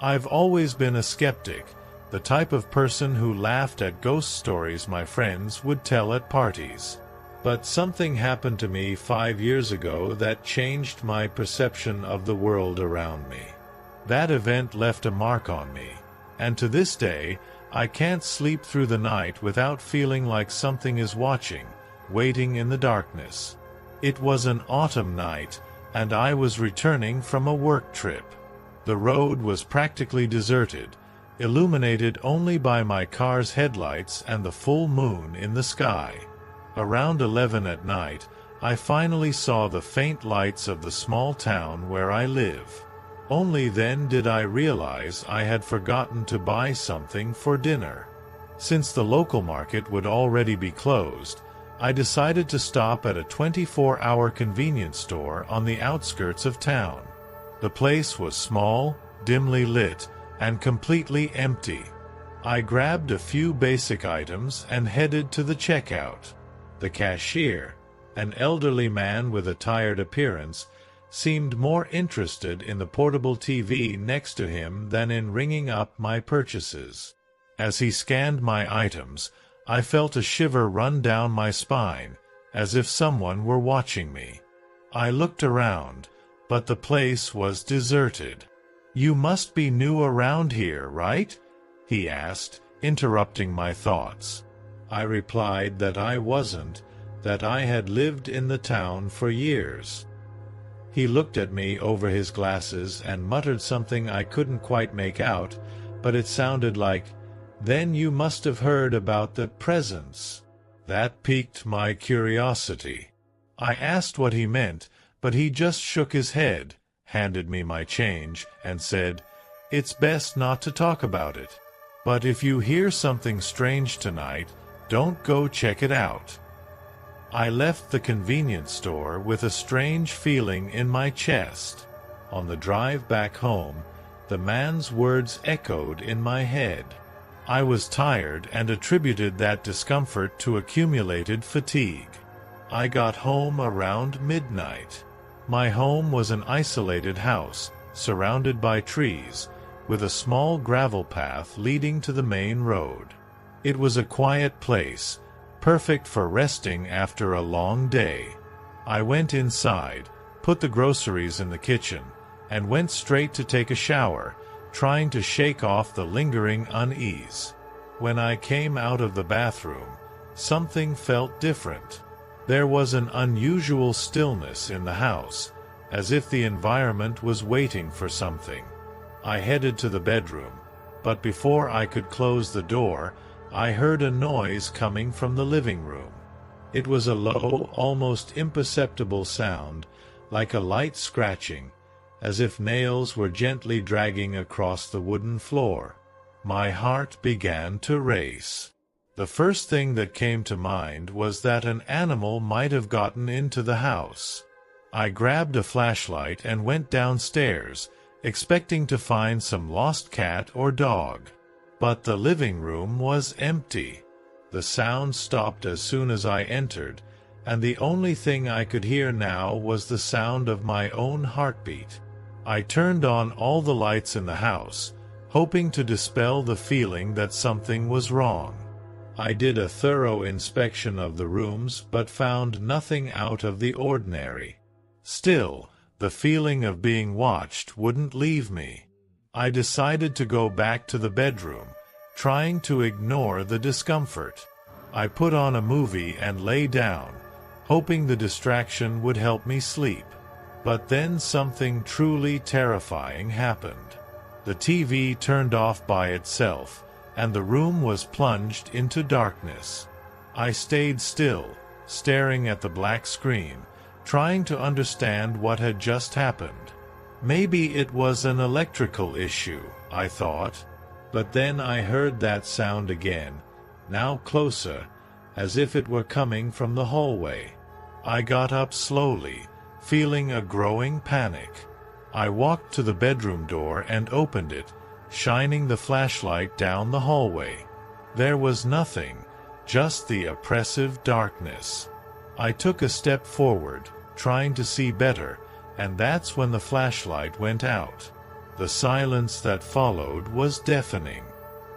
I've always been a skeptic, the type of person who laughed at ghost stories my friends would tell at parties. But something happened to me 5 years ago that changed my perception of the world around me. That event left a mark on me, and to this day, I can't sleep through the night without feeling like something is watching, waiting in the darkness. It was an autumn night, and I was returning from a work trip. The road was practically deserted, illuminated only by my car's headlights and the full moon in the sky. Around 11 at night, I finally saw the faint lights of the small town where I live. Only then did I realize I had forgotten to buy something for dinner. Since the local market would already be closed, I decided to stop at a 24-hour convenience store on the outskirts of town. The place was small, dimly lit, and completely empty. I grabbed a few basic items and headed to the checkout. The cashier, an elderly man with a tired appearance, seemed more interested in the portable TV next to him than in ringing up my purchases. As he scanned my items, I felt a shiver run down my spine, as if someone were watching me. I looked around, but the place was deserted. "You must be new around here, right?" he asked, interrupting my thoughts. I replied that I wasn't, that I had lived in the town for years. He looked at me over his glasses and muttered something I couldn't quite make out, but it sounded like, "Then you must have heard about the presents." That piqued my curiosity. I asked what he meant, but he just shook his head, handed me my change, and said, "It's best not to talk about it. But if you hear something strange tonight, don't go check it out." I left the convenience store with a strange feeling in my chest. On the drive back home, the man's words echoed in my head. I was tired and attributed that discomfort to accumulated fatigue. I got home around midnight. My home was an isolated house, surrounded by trees, with a small gravel path leading to the main road. It was a quiet place, perfect for resting after a long day. I went inside, put the groceries in the kitchen, and went straight to take a shower, trying to shake off the lingering unease. When I came out of the bathroom, something felt different. There was an unusual stillness in the house, as if the environment was waiting for something. I headed to the bedroom, but before I could close the door, I heard a noise coming from the living room. It was a low, almost imperceptible sound, like a light scratching, as if nails were gently dragging across the wooden floor. My heart began to race. The first thing that came to mind was that an animal might have gotten into the house. I grabbed a flashlight and went downstairs, expecting to find some lost cat or dog. But the living room was empty. The sound stopped as soon as I entered, and the only thing I could hear now was the sound of my own heartbeat. I turned on all the lights in the house, hoping to dispel the feeling that something was wrong. I did a thorough inspection of the rooms but found nothing out of the ordinary. Still, the feeling of being watched wouldn't leave me. I decided to go back to the bedroom, trying to ignore the discomfort. I put on a movie and lay down, hoping the distraction would help me sleep. But then something truly terrifying happened. The TV turned off by itself, and the room was plunged into darkness. I stayed still, staring at the black screen, trying to understand what had just happened. Maybe it was an electrical issue, I thought. But then I heard that sound again, now closer, as if it were coming from the hallway. I got up slowly, feeling a growing panic. I walked to the bedroom door and opened it, shining the flashlight down the hallway. There was nothing, just the oppressive darkness. I took a step forward, trying to see better, and that's when the flashlight went out. The silence that followed was deafening.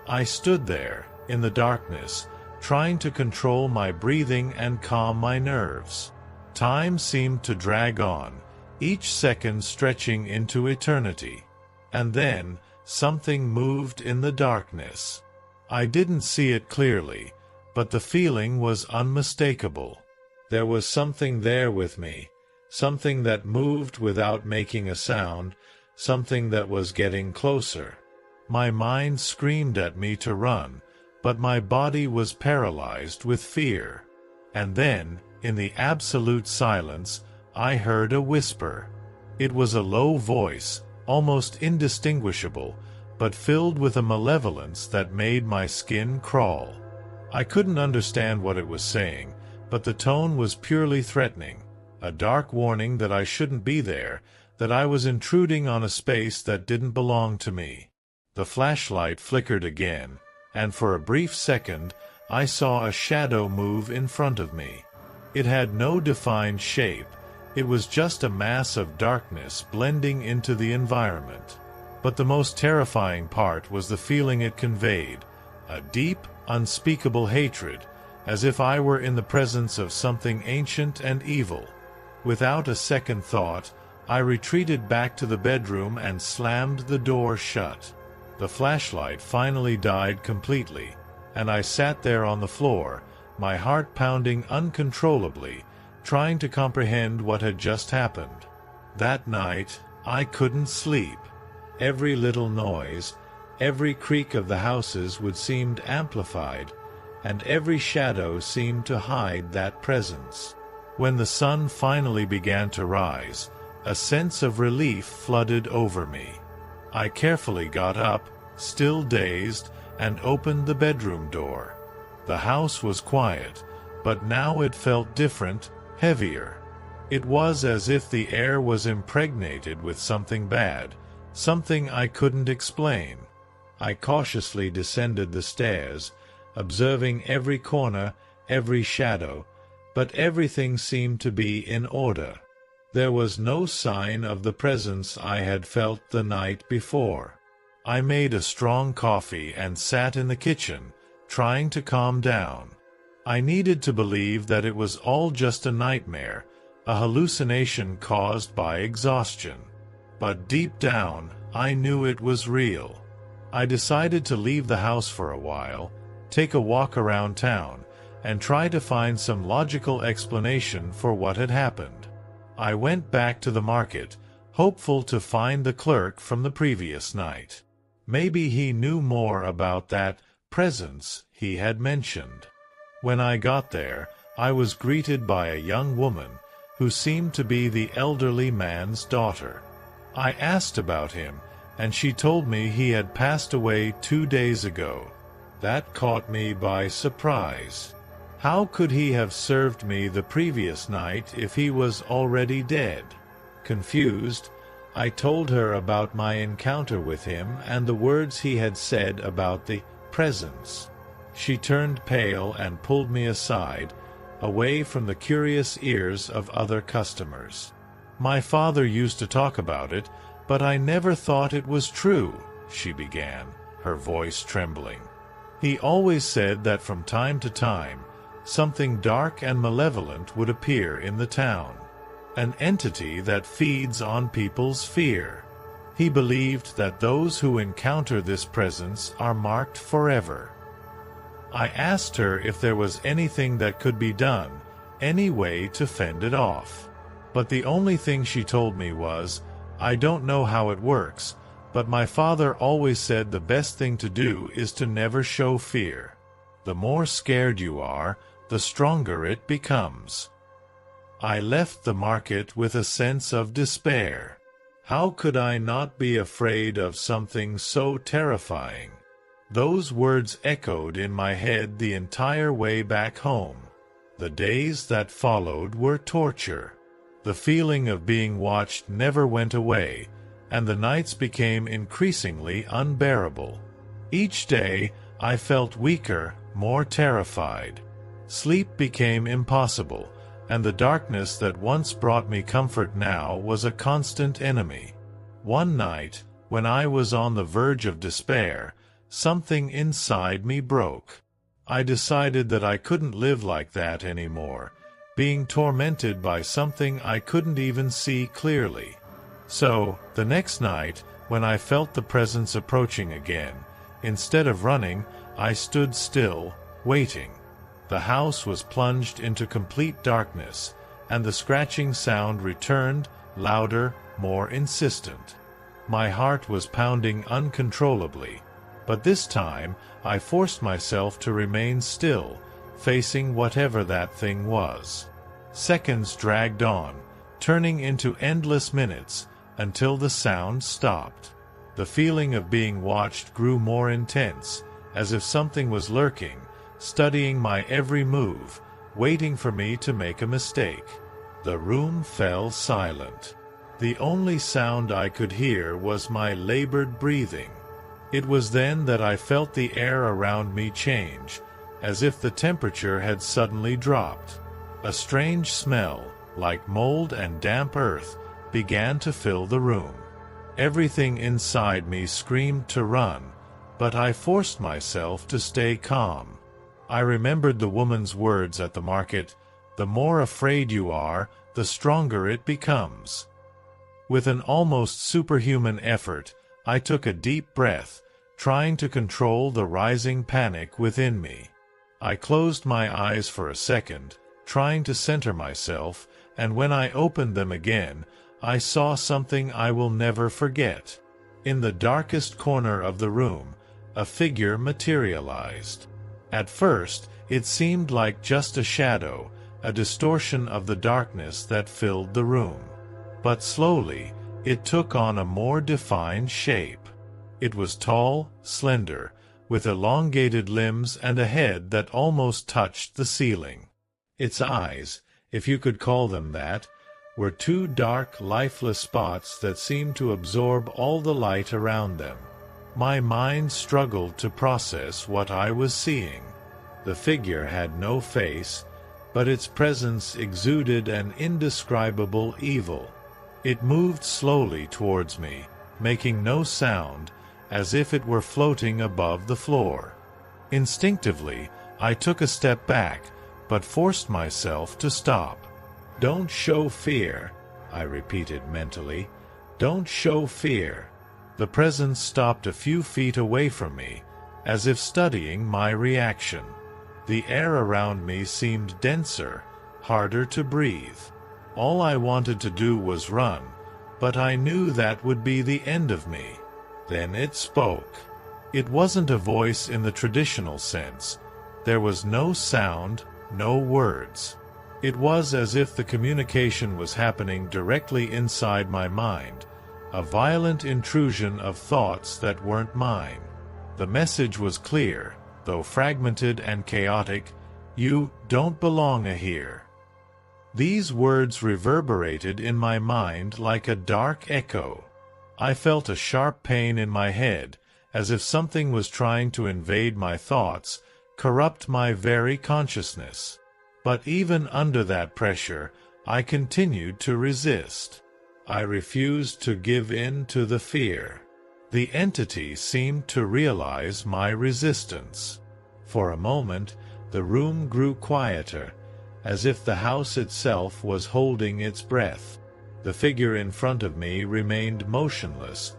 I stood there, in the darkness, trying to control my breathing and calm my nerves. Time seemed to drag on, each second stretching into eternity. And then, something moved in the darkness. I didn't see it clearly, but the feeling was unmistakable. There was something there with me, something that moved without making a sound, something that was getting closer. My mind screamed at me to run, but my body was paralyzed with fear. And then, in the absolute silence, I heard a whisper. It was a low voice, almost indistinguishable, but filled with a malevolence that made my skin crawl. I couldn't understand what it was saying, but the tone was purely threatening, a dark warning that I shouldn't be there, that I was intruding on a space that didn't belong to me. The flashlight flickered again, and for a brief second I saw a shadow move in front of me. It had no defined shape, it was just a mass of darkness blending into the environment. But the most terrifying part was the feeling it conveyed, a deep, unspeakable hatred, as if I were in the presence of something ancient and evil. Without a second thought, I retreated back to the bedroom and slammed the door shut. The flashlight finally died completely, and I sat there on the floor, my heart pounding uncontrollably, trying to comprehend what had just happened. That night, I couldn't sleep. Every little noise, every creak of the houses would seem amplified, and every shadow seemed to hide that presence. When the sun finally began to rise, a sense of relief flooded over me. I carefully got up, still dazed, and opened the bedroom door. The house was quiet, but now it felt different, heavier. It was as if the air was impregnated with something bad, something I couldn't explain. I cautiously descended the stairs, observing every corner, every shadow, but everything seemed to be in order. There was no sign of the presence I had felt the night before. I made a strong coffee and sat in the kitchen, trying to calm down. I needed to believe that it was all just a nightmare, a hallucination caused by exhaustion. But deep down, I knew it was real. I decided to leave the house for a while, take a walk around town, and try to find some logical explanation for what had happened. I went back to the market, hopeful to find the clerk from the previous night. Maybe he knew more about that presence he had mentioned. When I got there, I was greeted by a young woman who seemed to be the elderly man's daughter. I asked about him, and she told me he had passed away 2 days ago. That caught me by surprise. How could he have served me the previous night if he was already dead? Confused, I told her about my encounter with him and the words he had said about the presence. She turned pale and pulled me aside, away from the curious ears of other customers. "My father used to talk about it, but I never thought it was true," she began, her voice trembling. "He always said that from time to time, something dark and malevolent would appear in the town, an entity that feeds on people's fear. He believed that those who encounter this presence are marked forever." I asked her if there was anything that could be done, any way to fend it off. But the only thing she told me was, "I don't know how it works, but my father always said the best thing to do is to never show fear. The more scared you are, the stronger it becomes." I left the market with a sense of despair. How could I not be afraid of something so terrifying? Those words echoed in my head the entire way back home. The days that followed were torture. The feeling of being watched never went away, and the nights became increasingly unbearable. Each day, I felt weaker, more terrified. Sleep became impossible, and the darkness that once brought me comfort now was a constant enemy. One night, When I was on the verge of despair, something inside me broke. I decided that I couldn't live like that anymore, being tormented by something I couldn't even see clearly. So, the next night, when I felt the presence approaching again, instead of running, I stood still, waiting. The house was plunged into complete darkness, and the scratching sound returned, louder, more insistent. My heart was pounding uncontrollably, but this time I forced myself to remain still, facing whatever that thing was. Seconds dragged on, turning into endless minutes, until the sound stopped. The feeling of being watched grew more intense, as if something was lurking, studying my every move, waiting for me to make a mistake. The room fell silent. The only sound I could hear was my labored breathing. It was then that I felt the air around me change, as if the temperature had suddenly dropped. A strange smell, like mold and damp earth, began to fill the room. Everything inside me screamed to run, but I forced myself to stay calm. I remembered the woman's words at the market, "The more afraid you are, the stronger it becomes." With an almost superhuman effort, I took a deep breath, trying to control the rising panic within me. I closed my eyes for a second, trying to center myself, and when I opened them again, I saw something I will never forget. In the darkest corner of the room, a figure materialized. At first, it seemed like just a shadow, a distortion of the darkness that filled the room. But slowly, it took on a more defined shape. It was tall, slender, with elongated limbs and a head that almost touched the ceiling. Its eyes, if you could call them that, were two dark, lifeless spots that seemed to absorb all the light around them. My mind struggled to process what I was seeing. The figure had no face, but its presence exuded an indescribable evil. It moved slowly towards me, making no sound, as if it were floating above the floor. Instinctively, I took a step back, but forced myself to stop. "Don't show fear," I repeated mentally. "Don't show fear." The presence stopped a few feet away from me, as if studying my reaction. The air around me seemed denser, harder to breathe. All I wanted to do was run, but I knew that would be the end of me. Then it spoke. It wasn't a voice in the traditional sense. There was no sound, no words. It was as if the communication was happening directly inside my mind, a violent intrusion of thoughts that weren't mine. The message was clear, though fragmented and chaotic: "You don't belong here." These words reverberated in my mind like a dark echo. I felt a sharp pain in my head, as if something was trying to invade my thoughts, corrupt my very consciousness. But even under that pressure, I continued to resist. I refused to give in to the fear. The entity seemed to realize my resistance. For a moment, the room grew quieter, as if the house itself was holding its breath. The figure in front of me remained motionless,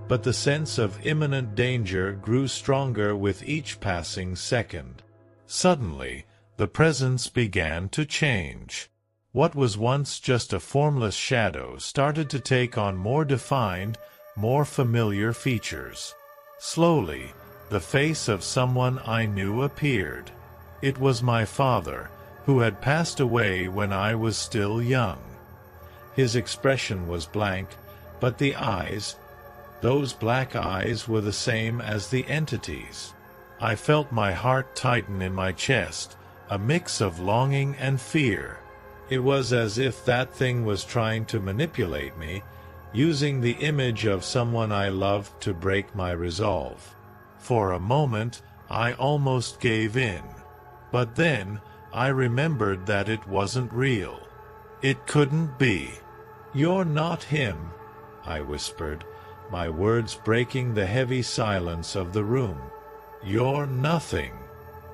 but the sense of imminent danger grew stronger with each passing second. Suddenly, the presence began to change. What was once just a formless shadow started to take on more defined, more familiar features. Slowly, the face of someone I knew appeared. It was my father, who had passed away when I was still young. His expression was blank, but the eyes, those black eyes, were the same as the entity's. I felt my heart tighten in my chest, a mix of longing and fear. It was as if that thing was trying to manipulate me, using the image of someone I loved to break my resolve. For a moment, I almost gave in. But then, I remembered that it wasn't real. It couldn't be. "You're not him," I whispered, my words breaking the heavy silence of the room. "You're nothing."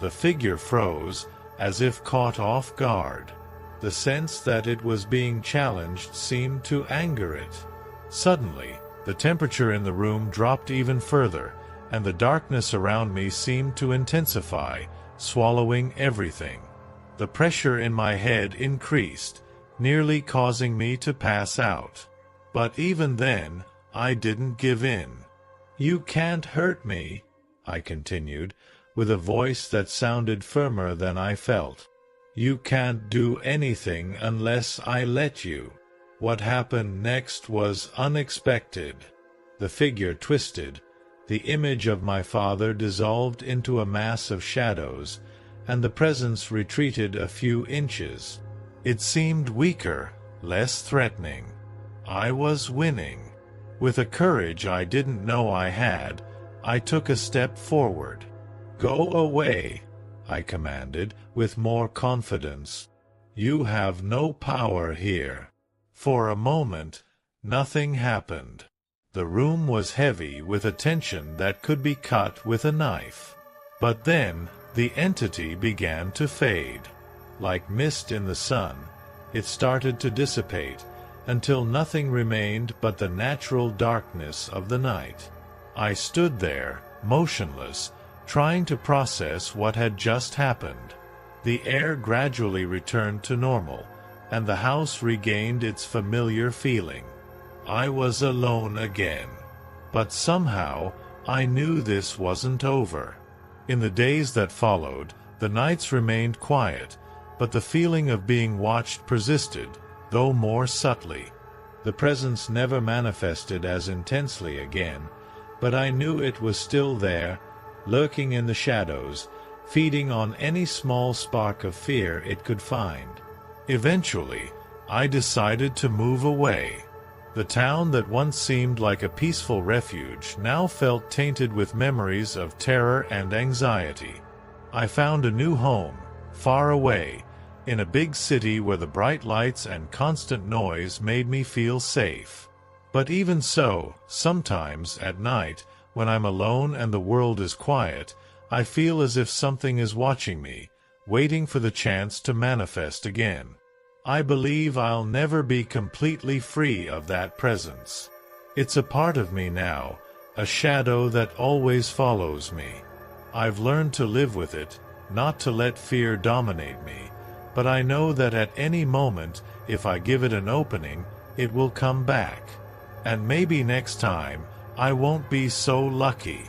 The figure froze, as if caught off guard. The sense that it was being challenged seemed to anger it. Suddenly, the temperature in the room dropped even further, and the darkness around me seemed to intensify, swallowing everything. The pressure in my head increased, nearly causing me to pass out. But even then, I didn't give in. "You can't hurt me," I continued, with a voice that sounded firmer than I felt. "You can't do anything unless I let you." What happened next was unexpected. The figure twisted, the image of my father dissolved into a mass of shadows, and the presence retreated a few inches. It seemed weaker, less threatening. I was winning. With a courage I didn't know I had, I took a step forward. "Go away," I commanded, with more confidence. "You have no power here." For a moment, nothing happened. The room was heavy with a tension that could be cut with a knife. But then, the entity began to fade. Like mist in the sun, it started to dissipate, until nothing remained but the natural darkness of the night. I stood there, motionless, trying to process what had just happened. The air gradually returned to normal, and the house regained its familiar feeling. I was alone again. But somehow, I knew this wasn't over. In the days that followed, the nights remained quiet, but the feeling of being watched persisted, though more subtly. The presence never manifested as intensely again, but I knew it was still there, lurking in the shadows, feeding on any small spark of fear it could find. Eventually, I decided to move away. The town that once seemed like a peaceful refuge now felt tainted with memories of terror and anxiety. I found a new home, far away, in a big city where the bright lights and constant noise made me feel safe. But even so, sometimes at night, when I'm alone and the world is quiet, I feel as if something is watching me, waiting for the chance to manifest again. I believe I'll never be completely free of that presence. It's a part of me now, a shadow that always follows me. I've learned to live with it, not to let fear dominate me, but I know that at any moment, if I give it an opening, it will come back. And maybe next time, I won't be so lucky.